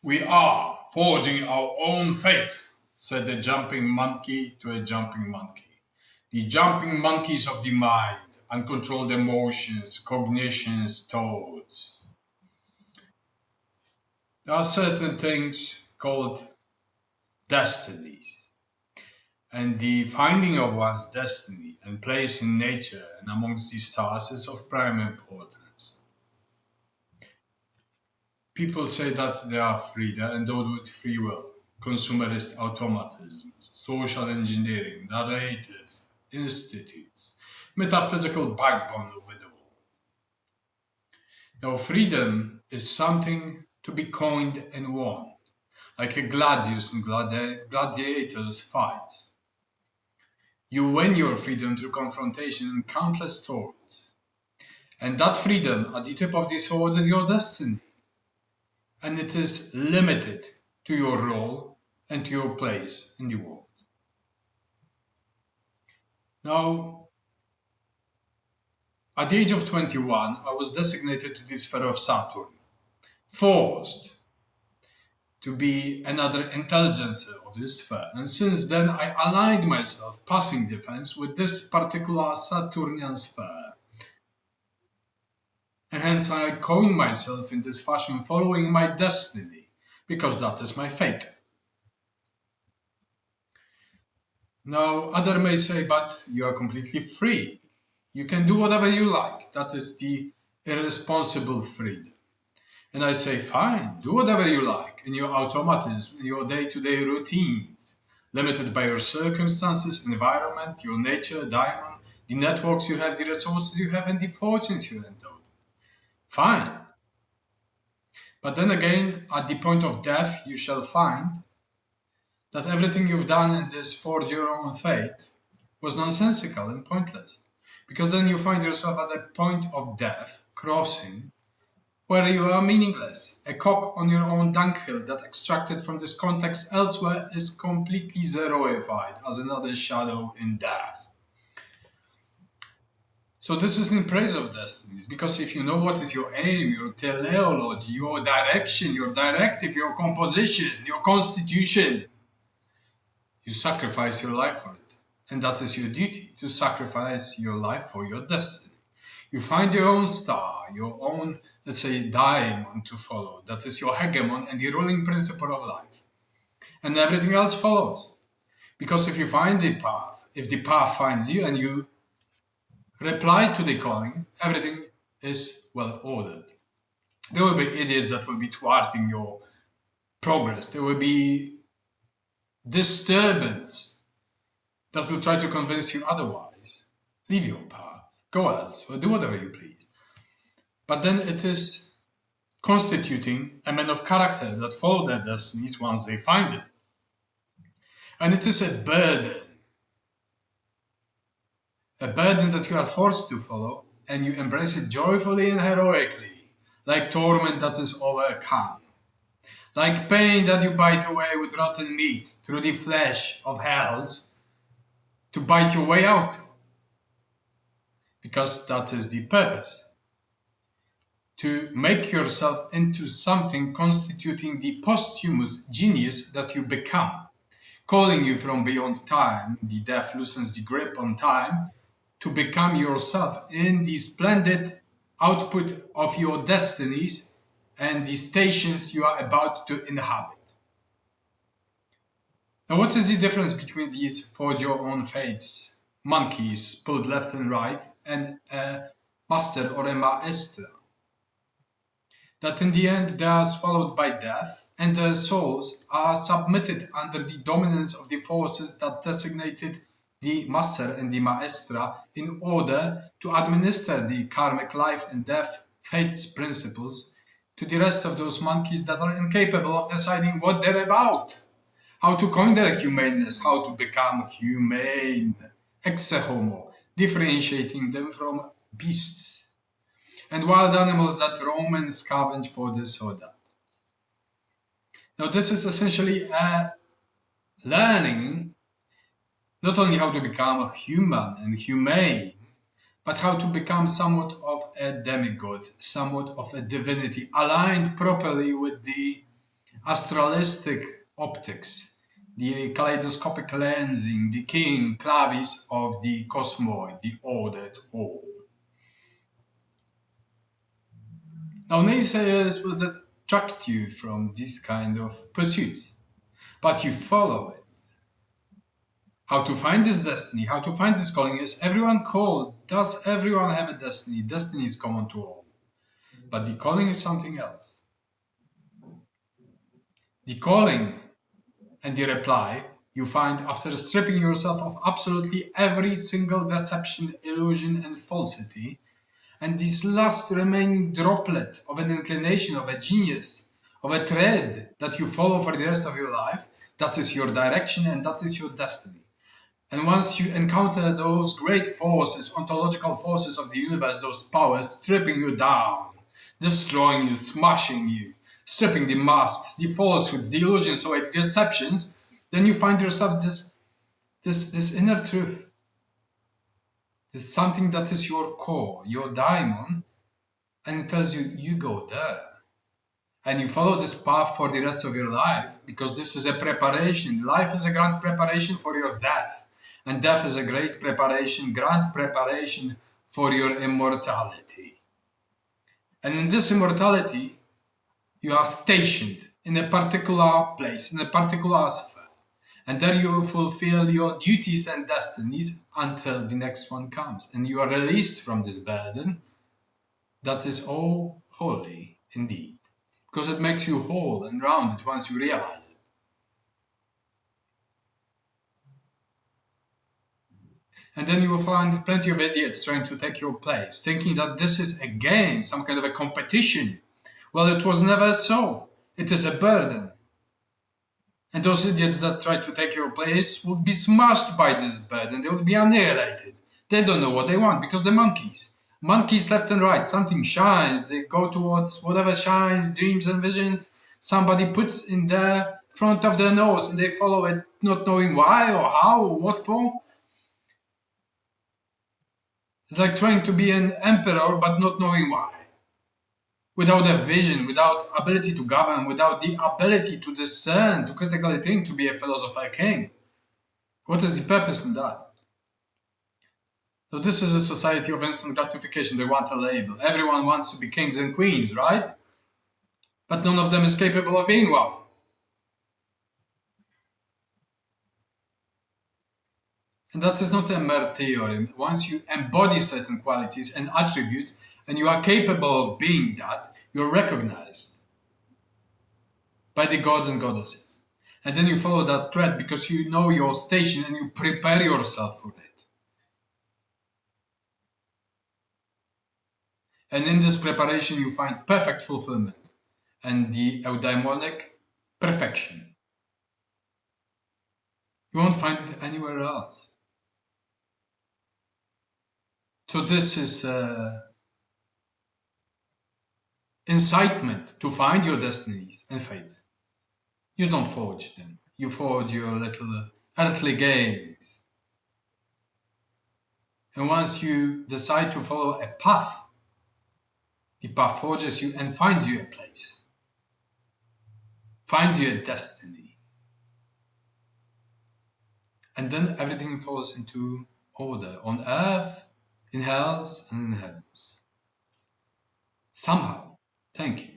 We are forging our own fate, said the jumping monkey to a jumping monkey. The jumping monkeys of the mind, uncontrolled emotions, cognitions, thoughts. There are certain things called destinies. And the finding of one's destiny and place in nature and amongst the stars is of prime importance. People say that they are free, they're endowed with free will, consumerist automatisms, social engineering, narrative, institutes, metaphysical backbone of it all. Now, freedom is something to be coined and won, like a gladius in gladiators' fights. You win your freedom through confrontation and countless stories. And that freedom at the tip of the sword is your destiny. And it is limited to your role and to your place in the world. Now, at the age of 21, I was designated to the sphere of Saturn, forced to be another intelligencer of this sphere. And since then, I aligned myself, passing defense, with this particular Saturnian sphere. And hence I coined myself in this fashion, following my destiny, because that is my fate. Now, others may say, but you are completely free. You can do whatever you like. That is the irresponsible freedom. And I say, fine, do whatever you like in your automatism, in your day-to-day routines, limited by your circumstances, environment, your nature, diamond, the networks you have, the resources you have, and the fortunes you endowed. Fine. But then again, at the point of death, you shall find that everything you've done in this forge your own fate was nonsensical and pointless. Because then you find yourself at a point of death, crossing, where you are meaningless. A cock on your own dunghill that extracted from this context elsewhere is completely zeroified as another shadow in death. So this is in praise of destinies, because if you know what is your aim, your teleology, your direction, your directive, your composition, your constitution, you sacrifice your life for it. And that is your duty, to sacrifice your life for your destiny. You find your own star, your own, let's say, diamond to follow. That is your hegemon and the ruling principle of life. And everything else follows. Because if you find the path, if the path finds you and you reply to the calling, everything is well ordered. There will be idiots that will be thwarting your progress. There will be disturbance that will try to convince you otherwise. Leave your path. Go elsewhere. Do whatever you please. But then it is constituting a man of character that follow their destinies once they find it. And it is a burden that you are forced to follow, and you embrace it joyfully and heroically, like torment that is overcome, like pain that you bite away with rotten meat through the flesh of hells to bite your way out, because that is the purpose, to make yourself into something constituting the posthumous genius that you become, calling you from beyond time. The death loosens the grip on time to become yourself in the splendid output of your destinies and the stations you are about to inhabit. Now, what is the difference between these forge your own fates, monkeys pulled left and right, and a master or a maestra? That in the end they are swallowed by death, and their souls are submitted under the dominance of the forces that designated the master and the maestra in order to administer the karmic life and death fate's principles to the rest of those monkeys that are incapable of deciding what they're about, how to coin their humaneness, how to become humane, ex homo, differentiating them from beasts and wild animals that roam and scavenge for this or that. Now, this is essentially a learning not only how to become a human and humane, but how to become somewhat of a demigod, somewhat of a divinity, aligned properly with the astralistic optics, the kaleidoscopic lensing, the king clavis of the cosmoid, the ordered whole. Now, naysayers will detract you from this kind of pursuit, but you follow it. How to find this destiny, how to find this calling is everyone called. Does everyone have a destiny? Destiny is common to all. But the calling is something else. The calling and the reply you find after stripping yourself of absolutely every single deception, illusion, and falsity, and this last remaining droplet of an inclination, of a genius, of a thread that you follow for the rest of your life, that is your direction and that is your destiny. And once you encounter those great forces, ontological forces of the universe, those powers stripping you down, destroying you, smashing you, stripping the masks, the falsehoods, the illusions away, the deceptions, then you find yourself this inner truth. This something that is your core, your diamond, and it tells you, you go there. And you follow this path for the rest of your life, because this is a preparation. Life is a grand preparation for your death. And death is a great preparation, grand preparation for your immortality. And in this immortality, you are stationed in a particular place, in a particular sphere. And there you fulfill your duties and destinies until the next one comes. And you are released from this burden that is all holy indeed. Because it makes you whole and rounded once you realize it. And then you will find plenty of idiots trying to take your place, thinking that this is a game, some kind of a competition. Well, it was never so. It is a burden. And those idiots that try to take your place will be smashed by this burden. They will be annihilated. They don't know what they want because they're monkeys. Monkeys left and right. Something shines. They go towards whatever shines, dreams and visions somebody puts in their front of their nose, and they follow it, not knowing why or how or what for. It's like trying to be an emperor but not knowing why. Without a vision, without ability to govern, without the ability to discern, to critically think, to be a philosopher king. What is the purpose in that? So this is a society of instant gratification. They want a label. Everyone wants to be kings and queens, right? But none of them is capable of being one. And that is not a mere theory. Once you embody certain qualities and attributes, and you are capable of being that, you're recognized by the gods and goddesses. And then you follow that thread because you know your station and you prepare yourself for it. And in this preparation, you find perfect fulfillment and the eudaimonic perfection. You won't find it anywhere else. So this is incitement to find your destinies and fates. You don't forge them. You forge your little earthly games. And once you decide to follow a path, the path forges you and finds you a place. Finds you a destiny. And then everything falls into order on earth, in hells, and in heavens. Somehow. Thank you.